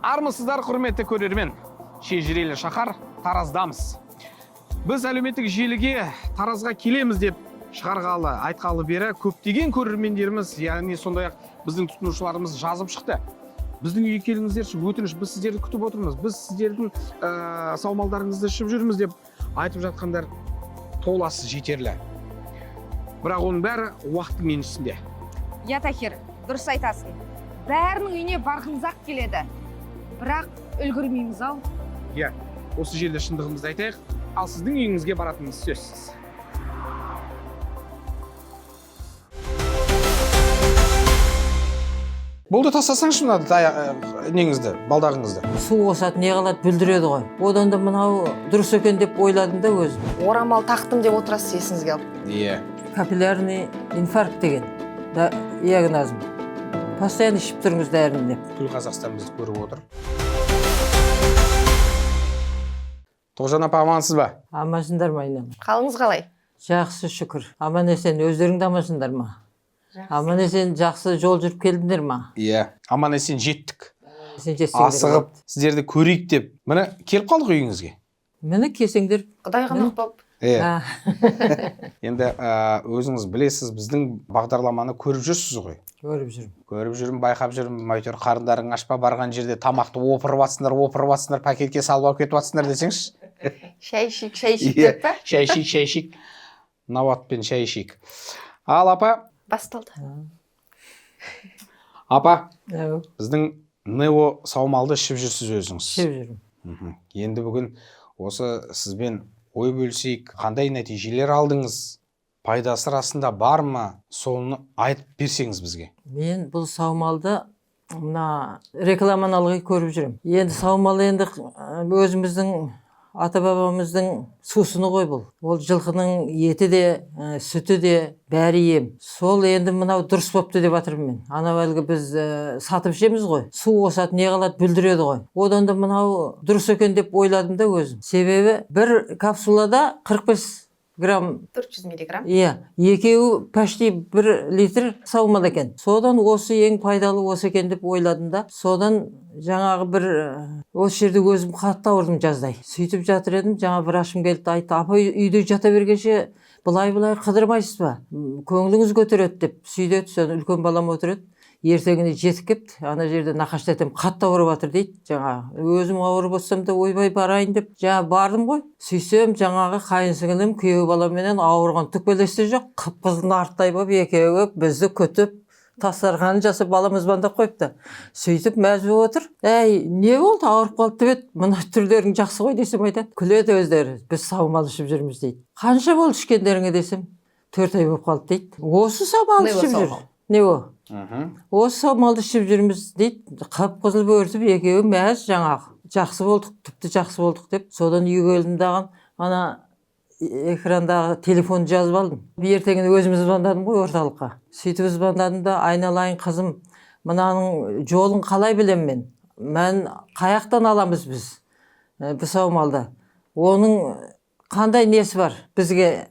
Армысыздар, құрметті көрермен. Шежірелі шаһар Тараздамыз. Біз әлеуметтік желіге Таразға келеміз деп шығарғалы, айтқалы бері көптеген көрермендеріміз, яғни сондай-ақ біздің тұтынушыларымыз жазып шықты. Біздің үйге келіңіздерші, өтініш, біз сіздерді күтіп отырмыз, біз сіздердің саумалдарыңызды ішіп жүрміз деп айтып жатқандар толасы жетерлі. Бірақ оның бәрі уақыттың еншісінде. Я, Тахир, дұрыс айтасың. Бәрінің үйіне барғымыз-ақ келеді. Бірақ үлгірмейміз ау. Иә, осы жерде шындығымызды айтайық, ал сіздің үйіңізге баратынымыз сөзсіз. Болды, тастасаңшы мына неңізді, балдағыңызды. Су қосады, не қалады, бүлдіреді ғой. Одан да мынау дұрыс екен деп ойладым да өзім. Орамал тақтым деп отырасыз есіңізге алып. Иә. Капиллярный инфаркт деген диагнозым. Постоянно ішіп тұрыңыз дәріні деп. Күл Қазақстан бізді көріп отыр. Тоғжан апа, амансыз ба? Амансыңдар ма, айнам? Қалыңыз қалай? Жақсы, шүкір. Аман есен, өздеріңді амансыңдар ма? Аман есен жақсы жол жүріп келдіңдер ма? Иә, аман есен жеттік. Асығып, сіздерді көрейік деп. Міне, келіп қалдық үйіңізге. мені келсеңдер. Құдай қонақ болып. Енді өзіңіз білесіз, біздің бағдарламаны көріп жүрсіз ғой. Көріп жүрмін, байқап жүрмін. Мәйтер қарындарың ашпа, барған жерде тамақты опырып атсыңдар, пакетке салып алып кетіп атсыңдар десеңші. Шәйшік деп па? Шәйшік. Наватпен шәйшік. Ал апа. Басталды. Апа, біздің Нео саумалды ішіп жүрсіз өзіңіз. Ішіп жүрмін. Енді бүгін осы сізбен ой бөлісейік, қандай нәтижелер алдыңыз, пайдасы расында бар ма, соны айтып берсеңіз бізге. Мен бұл саумалды мына рекламаны көріп жүрмін. Енді саумал енді өзіміздің ата-бабамыздың сусыны ғой бұл. Ол жылқының еті де, сүті де бәрі ем. Сол енді мынау дұрыс бопты деп жатырмын мен. Анау әлгі біз сатып ішеміз ғой. Су қосады, не қалады, бүлдіреді ғой. Одан да мынау дұрыс екен деп ойладым да өзім. Себебі бір капсулада 45 грамм 400 миллиграмм. Иә, екеуі почти 1 литр саумал екен. Содан осы ең пайдалы осы екен деп ойладым да. Содан жаңағы бір осы жерде өзім қатты ауырдым жаздай. Сөйтіп жатыр едім, жаңа врачым келді, айтты, апа үйде жата бергенше былай қыдырмайсыз ба? Көңіліңіз көтереді деп. Сөйдеді, соны үлкен балам отыр еді. Ертеңіне жетіп кепті, ана жерде нақашты айтам, қатты ауырып жатыр дейді. Жаңа өзім ауырып отырсам да ойбай барайын деп жаңа бардым ғой. Сөйтсем жаңағы қайынсіңілім күйеу баламенен ауырған түк белесте жоқ. Қып-қызыл нарттай болып екеуі бізді күтіп дастарханын жасап баламыз звондап қойыпты. Сөйтіп мәз болып отыр. Әй, не болды, ауырып қалды деп еді. Мына түрлерің жақсы ғой десем айтады. Күледі өздері. Біз саумал ішіп жүрміз дейді. Қанша болды ішкендеріңе десем, 4 ай болып қалды дейді. Осы саумал ішіп жүр. Нео? Осы саумалды ішіп жүрміз дейді. Қып-қызыл бөртіп екеуі мәз жаңағы. Жақсы болдық, тіпті жақсы болдық деп. Содан үйге келдім дағы ана экрандағы телефон жазып алдым. Ертеңіне өзіміз звондадым ғой орталыққа. Сөйтіп звондадым да, айналайын қызым, мынаның жолын қалай білем мен? Мен қаяқтан аламыз біз? Бұл саумалды. Оның қандай несі бар? Бізге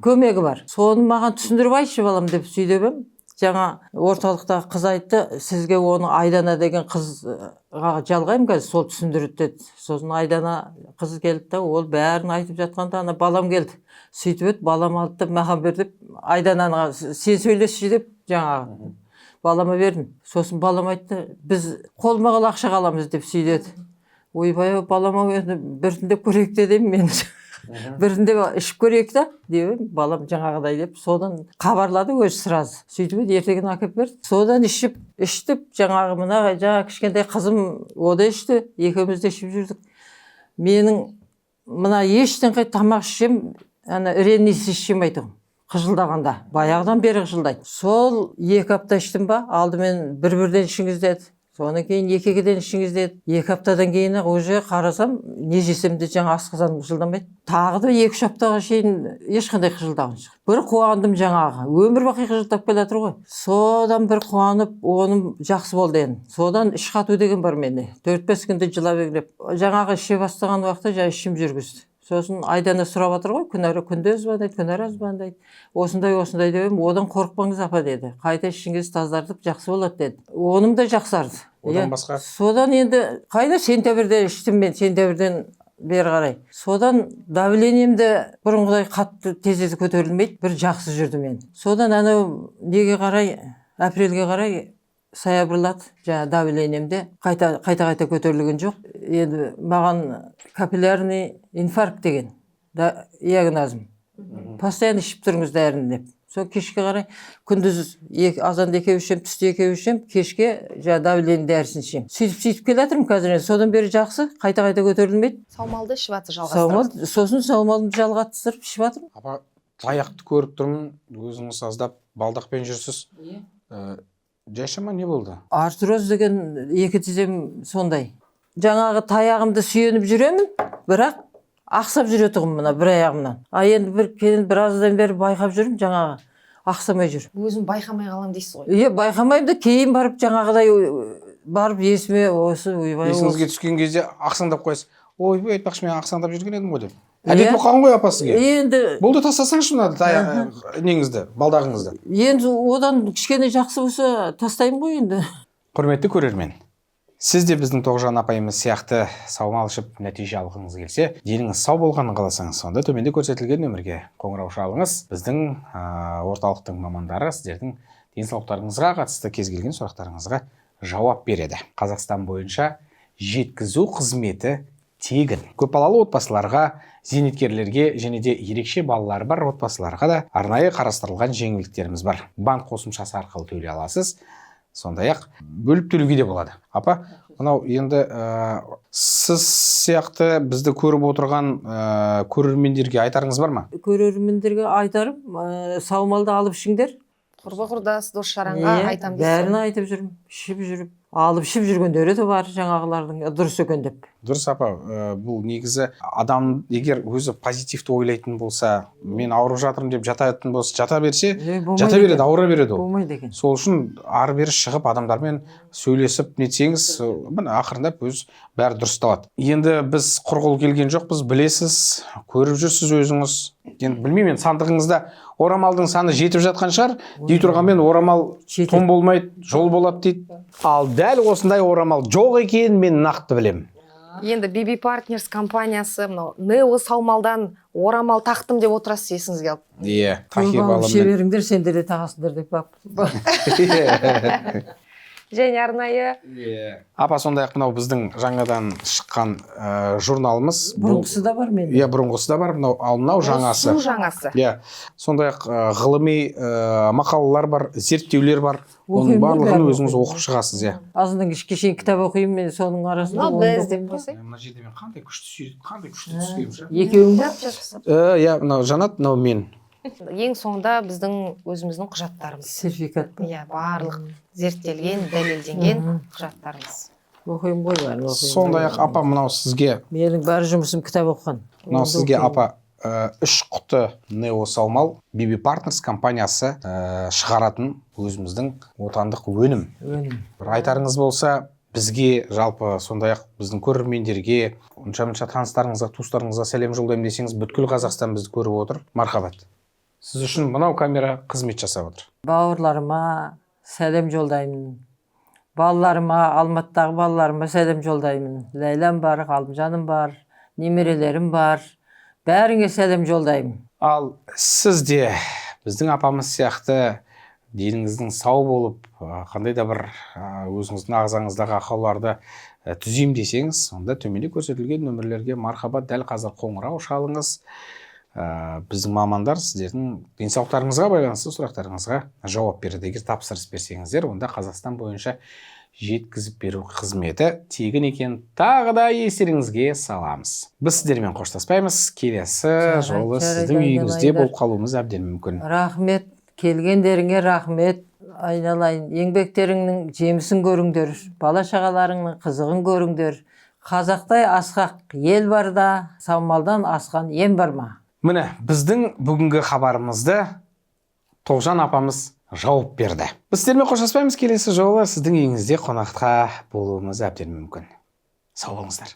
көмегі бар. Соны маған түсіндіріп айтшы балам деп сөйдебім. Жаңа орталықтағы қыз айтты, сізге оны Айдана деген қызға жалғаймын қазір, сол түсіндірді деді. Сосын Айдана қыз келді да, ол бәрін айтып жатқанда ана балам келді. Сөйтіп еді, балам алды да маған бер деп, Айданаға сен сөйлесші деп жаңағы балама бердім. Сосын балам айтты, біз қолма-қол ақша қаламыз деп сөйдеді. Ойбай, балама біртіндеп көрейік дедім мен. Бірінде ішіп көрейік та деп балам жаңағыдай деп содан қабарлады өзі сразу. Сөйтіп ертеңін әкеп берді. Содан іштіп жаңағы мына жаңа кішкентай қызым ода ішті, екеуміз де ішіп жүрдік. Менің мына ештеңе тамақ ішем, ана реннис ішем айтығым. Қыжылдағанда, баяғыдан бері қыжылдайды. Сол 2 апта іштім ба, алдымен бір-бірден ішіңіз деді. Содан кейін 2-2-ден ішіңіз деді. 2 аптадан кейін уже қарасам, не жесем де жаңа асқазаным қыжылдамайды. Тағы да 2-3 аптаға шейін ешқандай қыжылдаған жоқ. Бір қуандым жаңағы. Өмір бақи қыжылдап келе жатыр ғой. Содан бір қуанып, оным жақсы болды енді. Содан іш қату деген бар менде. 4-5 күнде жылап егіліп. Жаңағы іше бастаған уақытта жаңа ішім жүргізді. Сосын Айдана сұрап жатыр ғой, күнде звондайды, күнара звондайды. Осындай дедім, одан қорықпаңыз апа деді. Қайта ішіңізді тазартып жақсы болады деді. Оным да жақсарды. одан басқа Содан енді қайда сентябрьде іштім мен, сентябрьден бері қарай. Содан давлениемді бұрынғыдай қатты тез көтерілмейді, бір жақсы жүрді мен. Содан анау неге қарай, апрельге қарай саябырлады, жаңа давлениемде қайта көтерілген жоқ. Енді маған капиллярный инфаркт деген диагнозым. Постоянно ішіп тұрыңыз дәріні деп. Сол кешке қарай күндіз азанда 2 ішем, түсте 2 ішем, кешке жаңа давление дәрісін ішем. Сөйтіп келе жатырмын қазір. Содан бері жақсы, қайта көтерілмейді. Саумалды ішіп жатыр, жалғастырып. Сосын саумалымды жалғастырып ішіп жатырмын. апа таяқты көріп тұрмын, өзіңіз аздап балдақпен жүрсіз. Жайшама не болды? Артроз деген 2 тізем сондай. Жаңағы таяғымды сүйеніп жүремін, бірақ ақсап жүретұғым мына бір аяғымнан. Енді біраздан бері байқап жүрмін, жаңағы ақсамай жүр. Өзім байқамай қалам дейсіз ғой. Байқамаймын да, кейін барып жаңағыдай барып есіме осы есіңізге түскен кезде ақсаңдап қойсыз. Ойбай, айтпақшы, мен ақсаңдап жүрген едім ғой деп. Әдет болып қалған ғой апа сізге. Енді болды, тастасаңызшы мына неңізді, балдағыңызды. Енді одан кішкене жақсы болса тастаймын ғой енді. Құрметті көрермен, сіз де біздің Тоғжан апайымыз сияқты саумал ішіп нәтиже алғыңыз келсе, деніңіз сау болғанын қаласаңыз, сонда төменде көрсетілген нөмірге қоңырау шалыңыз. Біздің орталықтың мамандары сіздердің денсаулықтарыңызға қатысты кез келген сұрақтарыңызға жауап береді. Қазақстан бойынша жеткізу қызметі тегін. Көпбалалы отбасыларға, зейнеткерлерге және де ерекше балалары бар отбасыларға да арнайы қарастырылған жеңілдіктеріміз бар. Банк қосымшасы арқылы төлей аласыз. Сондай-ақ бөліп төлеуге де болады. Апа, мынау енді сіз сияқты бізді көріп отырған көрермендерге айтарыңыз бар ма? Көрермендерге айтарым, саумалды алып ішіңдер. Құрбы құрдас, дос жаранға айтам дейсіз. Бәрін айтып жүрмін, ішіп жүріп. Алып ішіп жүргендері де бар, жаңағылардың дұрыс екен деп. Дұрыс апа, бұл негізі адам егер өзі позитивті ойлайтын болса, мен ауырып жатырмын деп жататын болса, жата берсе, жата береді, ауыра береді ол. Болмайды екен. Сол үшін ары бері шығып адамдармен сөйлесіп нетсеңіз, ақырындап өз бәрі дұрысталады. Енді біз құрғыл келген жоқпыз, білесіз, көріп жүрсіз өзіңіз. Енді білмеймін, сандығыңызда орамалдың саны жетіп жатқан шығар, дей тұрғанмен орамал том болмайды, жол болады дейді. Ал дәл осындай орамал жоқ екен мен нақты білем. Енді BB Partners компаниясы Нео саумалдан орамал тақтым деп отырасыз есіңізге алып. Иә, тахир баламмен. Шеберіңдер, сендер де тағасыңдар деп бап. Және арнайы. Апа, сондай-ақ мынау біздің жаңадан шыққан журналымыз. Бұрынғысы да бар менде. Иә, бұрынғысы да бар, ал мынау жаңасы. Су жаңасы. Иә, сондай-ақ ғылыми мақалалар бар, зерттеулер бар. Оның барлығын өзіңіз оқып шығасыз, иә. Азынан кешке қітап оқимын, мен соның арасында. Біз деп қойсай. Мына жерде мен қандай күшті сүйретіп, қандай күшті түскенім ше. Екеуің ба? Иә, мынау Жанат, мынау мен. Ең соңында біздің өзіміздің құжаттарымыз. Сертификат па? Иә, барлық зерттелген, дәлелденген құжаттарымыз. Оқимын ғой бәрін. Сондай-ақ апа, мынау сізге. Менің бар жұмысым кітап оқыған. Мынау сізге апа 3 құты Нео саумал BB Partners компаниясы шығаратын өзіміздің отандық өнім. Бір айтарыңыз болса, бізге жалпы сондай-ақ біздің көрермендерге, онша-мұнша таныстарыңызға, туыстарыңызға сәлем жолдаймын десеңіз, бүткіл Қазақстан бізді көріп отыр. Мархабат. Сіз үшін мынау камера қызмет жасап отыр. Бауырларыма сәлем жолдаймын. Балаларыма, Алматыдағы балаларыма сәлем жолдаймын. Ләйләм бар, Ғалымжаным бар, немерелерім бар. Бәріңе сәлем жолдаймын. Ал сіз де біздің апамыз сияқты деніңіздің сау болып, қандай да бір өзіңіздің ағзаңыздағы ақауларды түзеймін десеңіз, онда төменде көрсетілген нөмірлерге мархабат, дәл қазір қоңырау шалыңыз. Біздің мамандар сіздердің денсаулықтарыңызға байланысты сұрақтарыңызға жауап береді. Егер тапсырыс берсеңіздер, онда Қазақстан бойынша жеткізіп беру қызметі тегін екен тағы да естеріңізге саламыз. Біз сіздермен қоштаспаймыз. Келесі жолы сіздің үйіңізде болып қалуымыз әбден мүмкін. Рахмет, келгендеріңе рахмет. Айналайын, еңбектеріңнің жемісін көріңдер, бала шағаларыңның қызығын көріңдер. Қазақтай асқақ ел барда, саумалдан асқан ем бар ма? Міне, біздің бүгінгі хабарымызды Тоғжан апамыз жауап берді. Біз сіздермен қоштаспаймыз. Келесі жолы сіздің үйіңізде қонақта болуымыз әбден мүмкін. Сау болыңыздар.